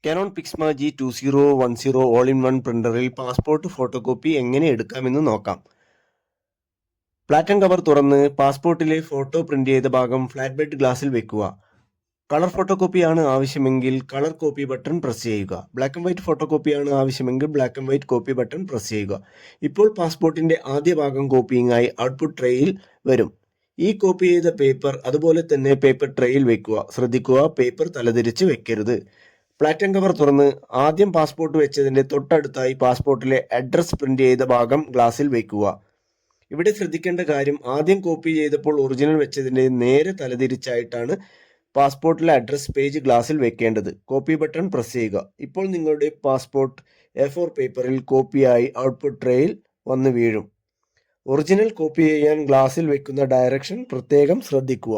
Canon Pixma G2010 all in one പ്രിന്ററിൽ passport photocopy എങ്ങനെ എടുക്കാമെന്ന് നോക്കാം. പ്ലാറ്റൻ കവർ തുറന്ന് പാസ്പോർട്ടിലെ ഫോട്ടോ പ്രിന്റ് ചെയ്ത ഭാഗം ഫ്ലാറ്റ് ബെഡ് ഗ്ലാസിൽ വെക്കുക. കളർ ഫോട്ടോകോപ്പിയാണ് ആവശ്യമെങ്കിൽ കളർ കോപ്പി ബട്ടൺ പ്രസ് ചെയ്യുക. ബ്ലാക്ക് ആൻഡ് വൈറ്റ് ഫോട്ടോകോപ്പിയാണ് ആവശ്യമെങ്കിൽ black and white copy button press ചെയ്യുക. ഇപ്പോൾ പാസ്പോർട്ടിന്റെ ആദ്യ ഭാഗം കോപ്പിയിങ്ങായി ഔട്ട്പുട്ട് ട്രേയിൽ വരും. ഈ കോപ്പി ചെയ്ത പേപ്പർ അതുപോലെ തന്നെ പേപ്പർ ട്രേയിൽ വെക്കുക. ശ്രദ്ധിക്കുക, പേപ്പർ തലതിരിച്ച് വെക്കരുത്. പ്ലാറ്റൻ കവർ തുറന്ന് ആദ്യം പാസ്പോർട്ട് വെച്ചതിന്റെ തൊട്ടടുത്തായി പാസ്പോർട്ടിലെ അഡ്രസ് പ്രിന്റ് ചെയ്ത ഭാഗം ഗ്ലാസിൽ വെക്കുക. ഇവിടെ ശ്രദ്ധിക്കേണ്ട കാര്യം, ആദ്യം കോപ്പി ചെയ്തപ്പോൾ ഒറിജിനൽ വെച്ചതിന്റെ നേരെ തലതിരിച്ചായിട്ടാണ് പാസ്പോർട്ടിലെ അഡ്രസ് പേജ് ഗ്ലാസിൽ വെക്കേണ്ടത്. കോപ്പി ബട്ടൺ പ്രസ് ചെയ്യുക. ഇപ്പോൾ നിങ്ങളുടെ പാസ്പോർട്ട് A4 പേപ്പറിൽ കോപ്പിയായി ഔട്ട്പുട്ട് ട്രേയിൽ വന്ന് വീഴും. ഒറിജിനൽ കോപ്പി ചെയ്യാൻ ഗ്ലാസിൽ വെക്കുന്ന ഡയറക്ഷൻ പ്രത്യേകം ശ്രദ്ധിക്കുക.